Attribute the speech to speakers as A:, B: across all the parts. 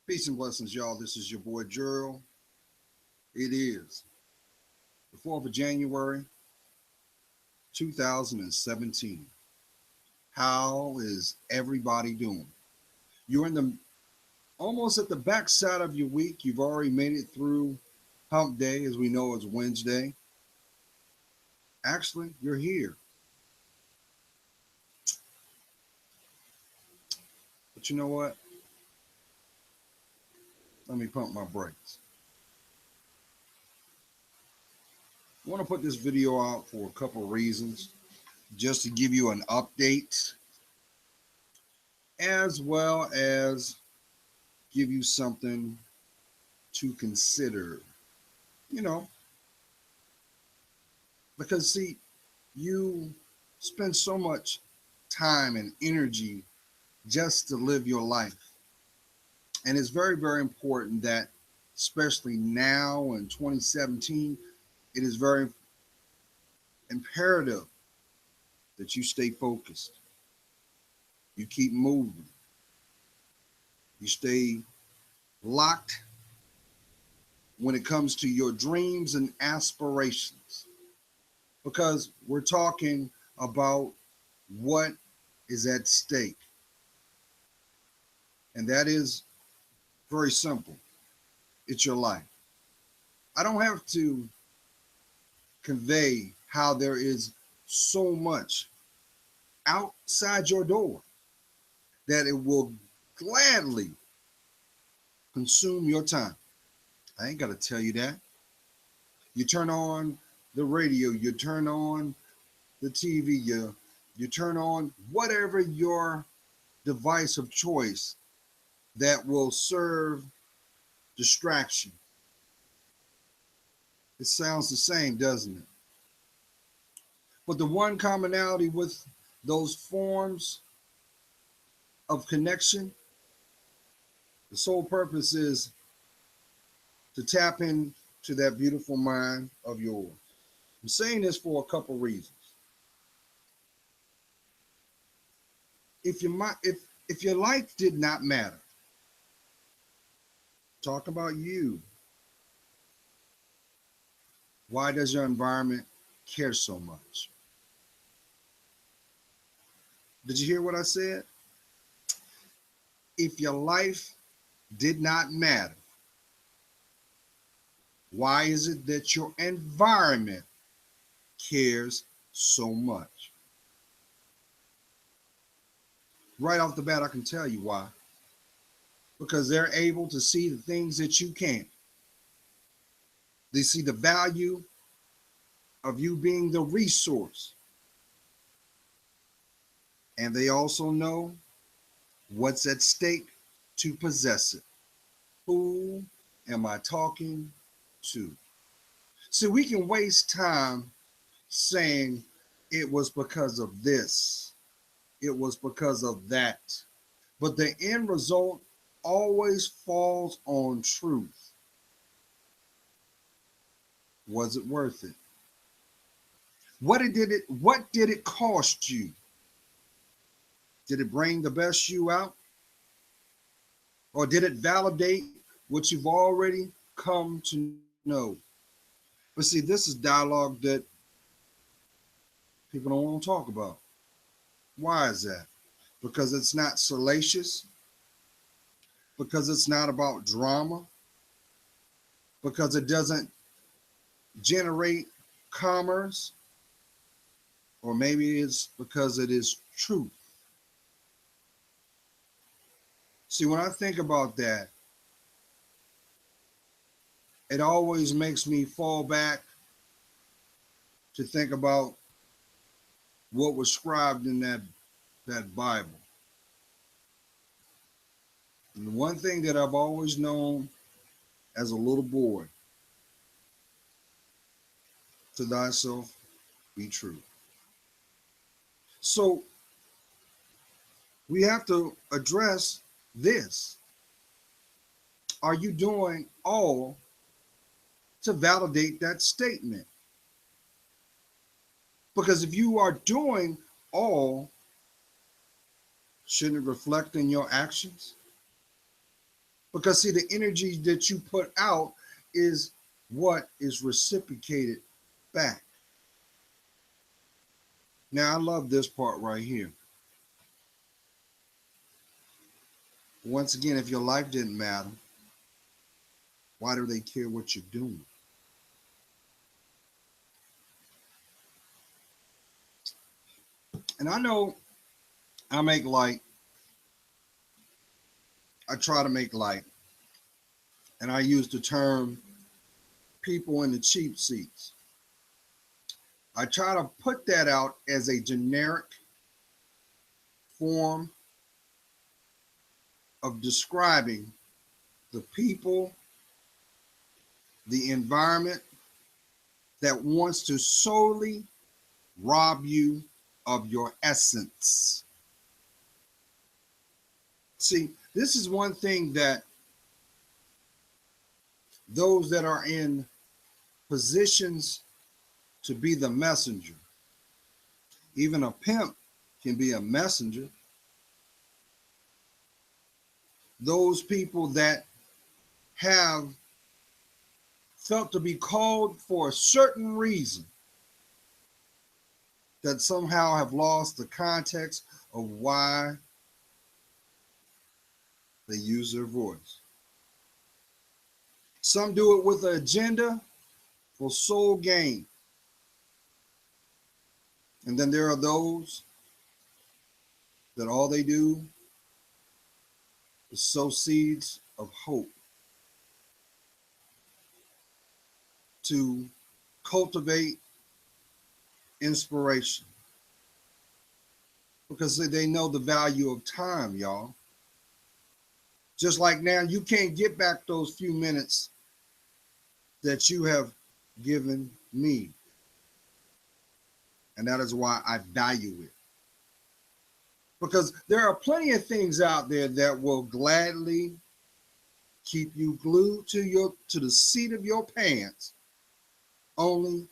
A: Peace and blessings, y'all. This is your boy Gerald. It is the 4th of January, 2017. How is everybody doing? You're in the almost at the backside of your week. You've already made it through hump day, as we know it's Wednesday. Actually, you're here. But you know what? Let me pump my brakes. I want to put this video out for a couple reasons, just to give you an update, as well as give you something to consider. You know, because see, you spend so much time and energy just to live your life. And it's very, very important that, especially now in 2017, it is very imperative that you stay focused. You keep moving. You stay locked when it comes to your dreams and aspirations. Because we're talking about what is at stake. And that is very simple. It's your life. I don't have to convey how there is so much outside your door that it will gladly consume your time. I ain't got to tell you that. You turn on the radio, you turn on the TV, you turn on whatever your device of choice that will serve distraction. It sounds the same, doesn't it? But the one commonality with those forms of connection, the sole purpose is to tap into that beautiful mind of yours. I'm saying this for a couple reasons. If your life did not matter, talk about you. Why does your environment care so much? Did you hear what I said? If your life did not matter, why is it that your environment cares so much? Right off the bat, I can tell you why. Because they're able to see the things that you can't. They see the value of you being the resource. And they also know what's at stake to possess it. Who am I talking to? See, we can waste time saying it was because of this, it was because of that. But the end result always falls on truth. Was it worth it? What did it cost you? Did it bring the best you out? Or did it validate what you've already come to know? But see, this is dialogue that people don't want to talk about. Why is that? Because it's not salacious, because it's not about drama, because it doesn't generate commerce, or maybe it's because it is truth. See, when I think about that, it always makes me fall back to think about what was scribed in that Bible. And the one thing that I've always known as a little boy, to thyself be true. So we have to address this. Are you doing all to validate that statement? Because if you are doing all, shouldn't it reflect in your actions? Because see, the energy that you put out is what is reciprocated back. Now, I love this part right here. Once again, if your life didn't matter, why do they care what you're doing? And I know I make light, I try to make light, and I use the term people in the cheap seats. I try to put that out as a generic form of describing the people, the environment that wants to solely rob you of your essence. See, this is one thing that those that are in positions to be the messenger, even a pimp can be a messenger. Those people that have felt to be called for a certain reason that somehow have lost the context of why they use their voice. Some do it with an agenda for soul gain. And then there are those that all they do is sow seeds of hope to cultivate inspiration. Because they know the value of time, y'all. Just like now, you can't get back those few minutes that you have given me. And that is why I value it. Because there are plenty of things out there that will gladly keep you glued to the seat of your pants, only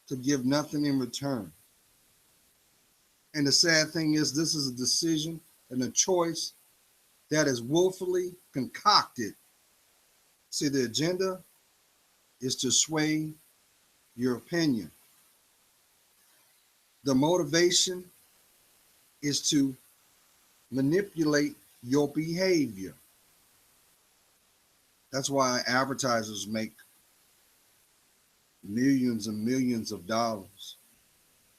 A: to give nothing in return. And the sad thing is, this is a decision and a choice that is willfully concocted. See, the agenda is to sway your opinion. The motivation is to manipulate your behavior. That's why advertisers make millions and millions of dollars.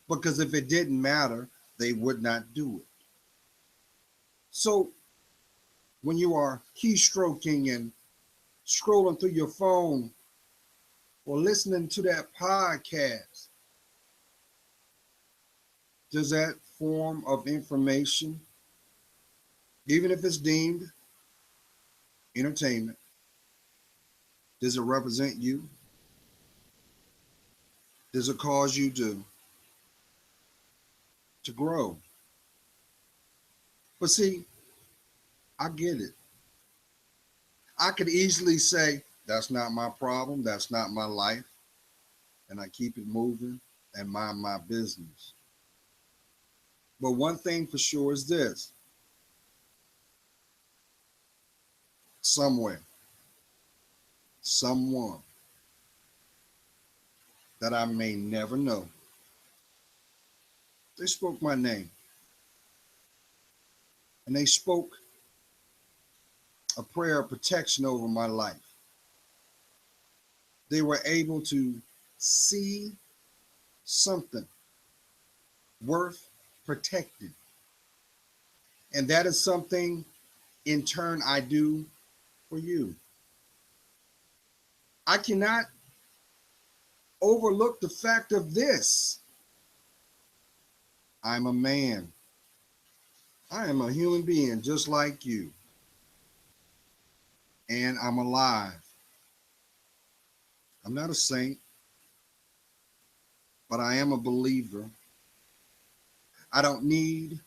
A: Because if it didn't matter, they would not do it. So when you are keystroking and scrolling through your phone or listening to that podcast, does that form of information, even if it's deemed entertainment, does it represent you? Does it cause you to grow? But see, I get it. I could easily say, that's not my problem, that's not my life, and I keep it moving and mind my business. But one thing for sure is this: somewhere, someone that I may never know, they spoke my name. And they spoke a prayer of protection over my life. They were able to see something worth protecting. And that is something, in turn, I do for you. I cannot overlook the fact of this. I'm a man. I am a human being just like you. And I'm alive. I'm not a saint, but I am a believer. I don't need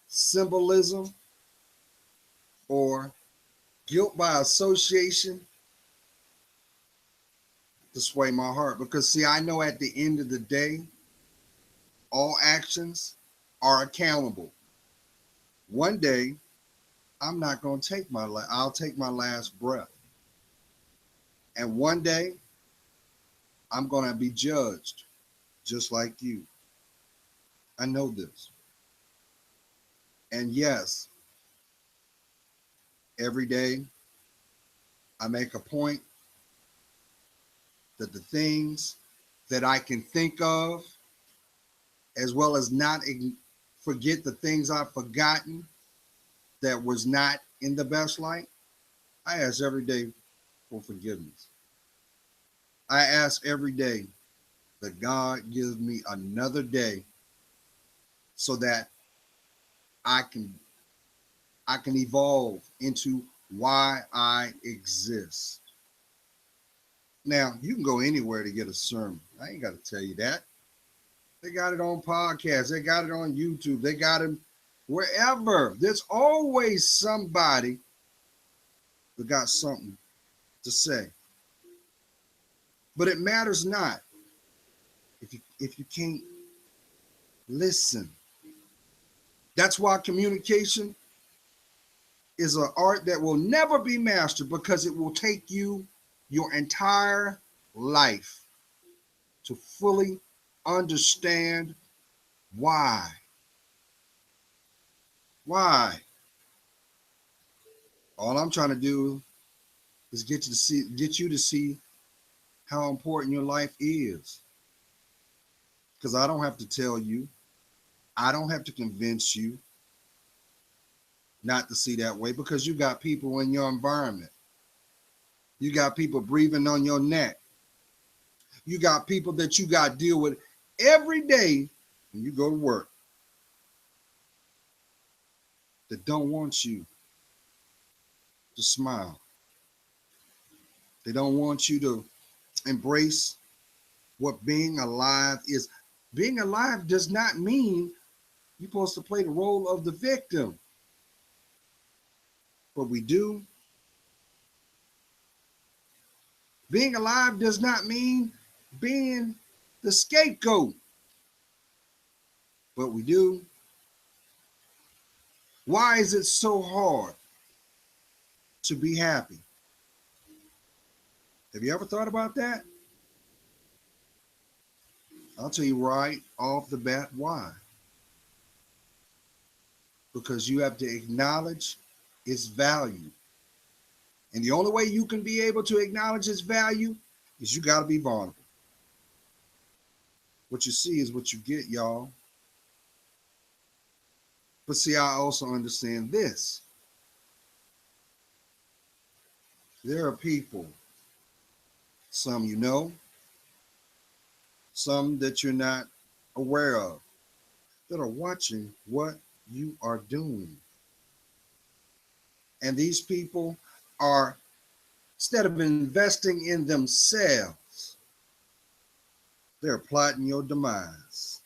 A: symbolism or guilt by association to sway my heart. Because see, I know at the end of the day, all actions are accountable. One day, I'm not going to take I'll take my last breath. And one day I'm going to be judged just like you. I know this. And yes, every day I make a point that the things that I can think of, as well as not forget the things I've forgotten that was not in the best light, I ask every day for forgiveness. I ask every day that God gives me another day so that I can evolve into why I exist. Now, you can go anywhere to get a sermon. I ain't got to tell you that. They got it on podcasts. They got it on YouTube. They got it wherever. There's always somebody that got something to say. But it matters not if you can't listen. That's why communication is an art that will never be mastered, because it will take you your entire life to fully understand why. Why? All I'm trying to do is get you to see how important your life is. Because I don't have to tell you, I don't have to convince you not to see that way, because you got people in your environment. You got people breathing on your neck. You got people that you got to deal with every day when you go to work that don't want you to smile. They don't want you to embrace what being alive is. Being alive does not mean you're supposed to play the role of the victim. But we do. Being alive does not mean being the scapegoat. But we do. Why is it so hard to be happy? Have you ever thought about that? I'll tell you right off the bat why. Because you have to acknowledge its value. And the only way you can be able to acknowledge its value is you got to be vulnerable. What you see is what you get, y'all. But see, I also understand this. There are people, some you know, some that you're not aware of, that are watching what you are doing. And these people are, instead of investing in themselves, they're plotting your demise.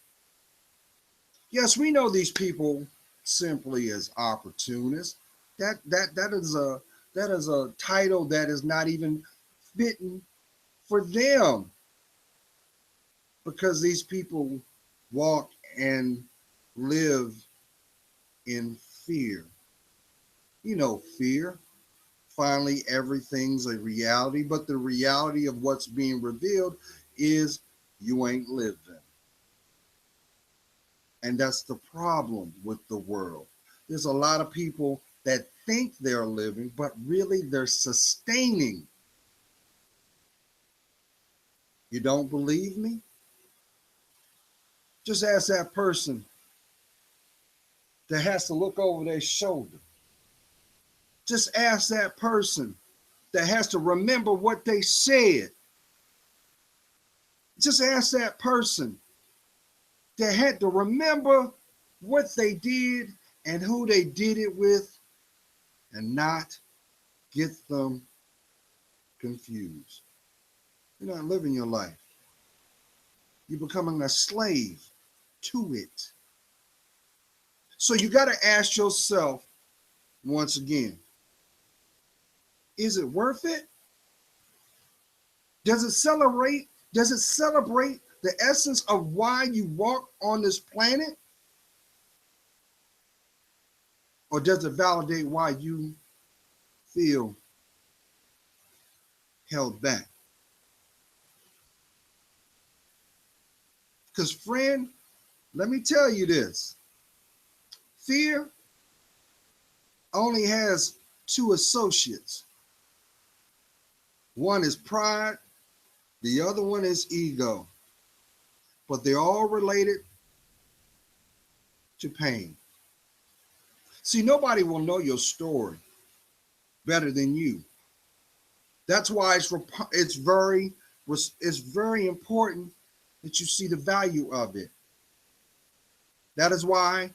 A: Yes, we know these people simply as opportunists. That is a title that is not even fitting for them, because these people walk and live in fear. You know, fear. Finally, everything's a reality, but the reality of what's being revealed is you ain't living. And that's the problem with the world. There's a lot of people that think they're living, but really they're sustaining. You don't believe me? Just ask that person that has to look over their shoulder. Just ask that person that has to remember what they said. Just ask that person that had to remember what they did and who they did it with, and not get them confused. You're not living your life. You're becoming a slave to it. So you got to ask yourself once again, is it worth it? Does it celebrate the essence of why you walk on this planet? Or does it validate why you feel held back? Because, friend, let me tell you this. Fear only has two associates. One is pride, the other one is ego. But they're all related to pain. See, nobody will know your story better than you. That's why it's very important that you see the value of it. That is why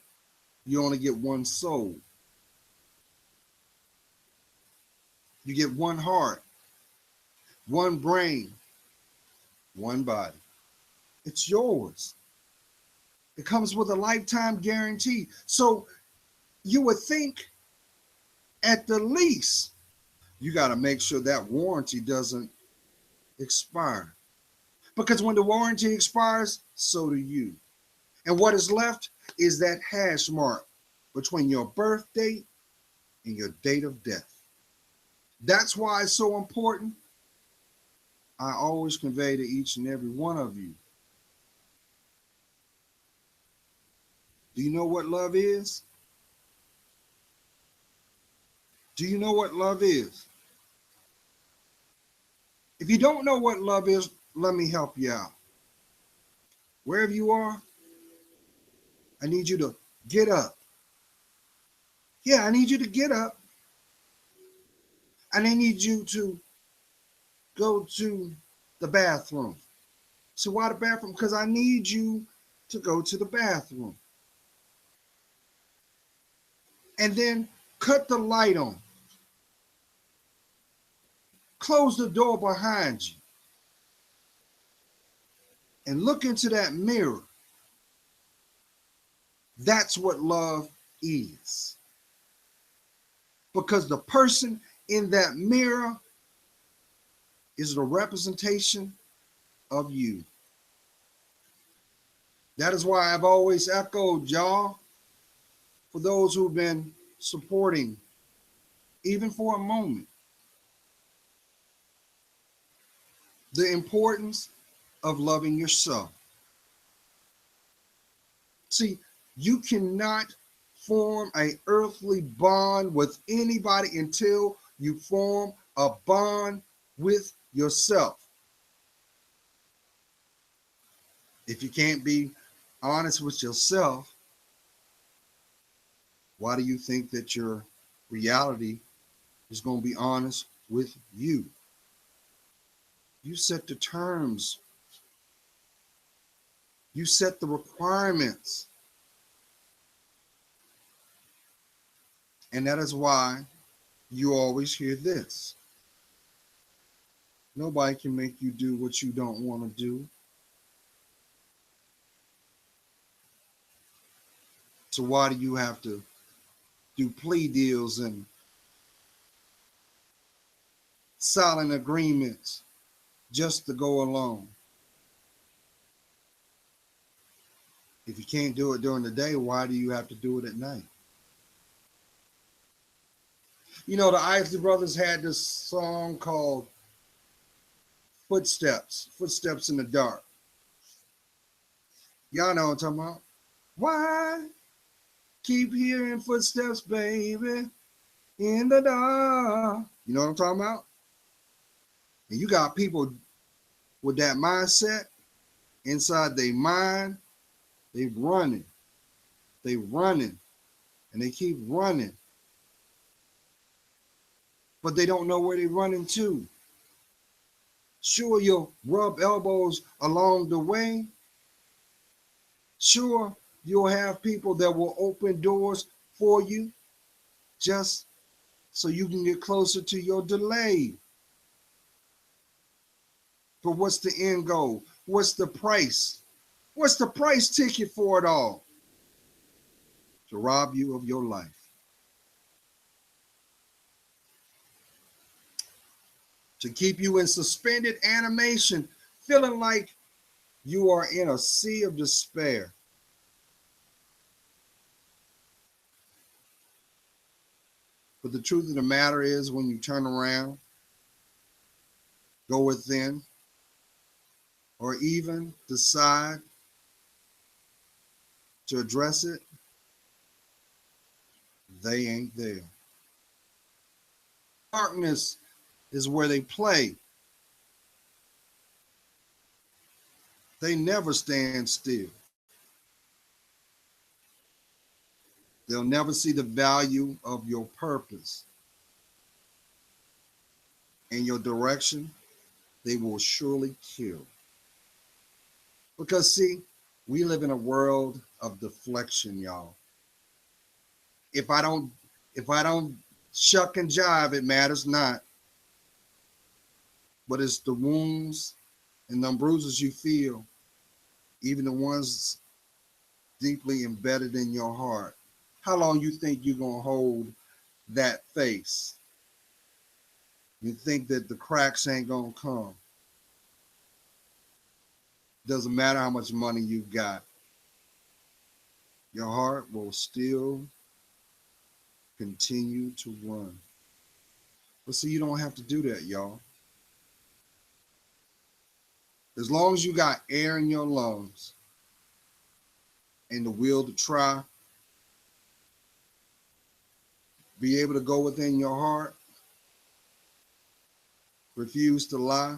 A: you only get one soul. You get one heart, one brain, one body. It's yours. It comes with a lifetime guarantee. So you would think at the least, you got to make sure that warranty doesn't expire. Because when the warranty expires, so do you. And what is left is that hash mark between your birth date and your date of death. That's why it's so important. I always convey to each and every one of you. Do you know what love is? Do you know what love is? If you don't know what love is, let me help you out. Wherever you are, I need you to get up. Yeah, I need you to get up. And I need you to go to the bathroom. So why the bathroom? Because I need you to go to the bathroom. And then cut the light on. Close the door behind you. And look into that mirror. That's what love is. Because the person in that mirror is the representation of you. That is why I've always echoed, y'all, for those who've been supporting, even for a moment, the importance of loving yourself. See, you cannot form an earthly bond with anybody until you form a bond with yourself. If you can't be honest with yourself, why do you think that your reality is going to be honest with you? You set the terms. You set the requirements. And that is why you always hear this. Nobody can make you do what you don't want to do. So why do you have to do plea deals and silent agreements just to go along? If you can't do it during the day, why do you have to do it at night? You know, the Isley Brothers had this song called Footsteps in the Dark. Y'all know what I'm talking about. Why keep hearing footsteps, baby, in the dark? You know what I'm talking about? And you got people with that mindset inside their mind. They running, and they keep running. But they don't know where they're running to. Sure, you'll rub elbows along the way. Sure, you'll have people that will open doors for you just so you can get closer to your delay. But what's the end goal? What's the price? What's the price ticket for it all? To rob you of your life. To keep you in suspended animation, feeling like you are in a sea of despair. But the truth of the matter is, when you turn around, go within, or even decide to address it, they ain't there. Darkness is where they play. They never stand still. They'll never see the value of your purpose and your direction. They will surely kill. Because see, we live in a world of deflection, y'all. If I don't, if I don't shuck and jive, it matters not. But it's the wounds and the bruises you feel, even the ones deeply embedded in your heart. How long you think you're gonna hold that face? You think that the cracks ain't gonna come? Doesn't matter how much money you got. Your heart will still continue to run. But see, you don't have to do that, y'all. As long as you got air in your lungs and the will to try, be able to go within your heart, refuse to lie,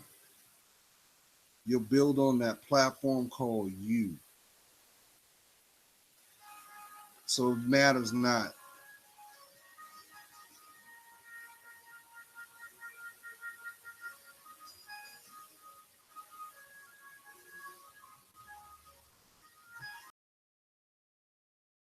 A: you'll build on that platform called you. So it matters not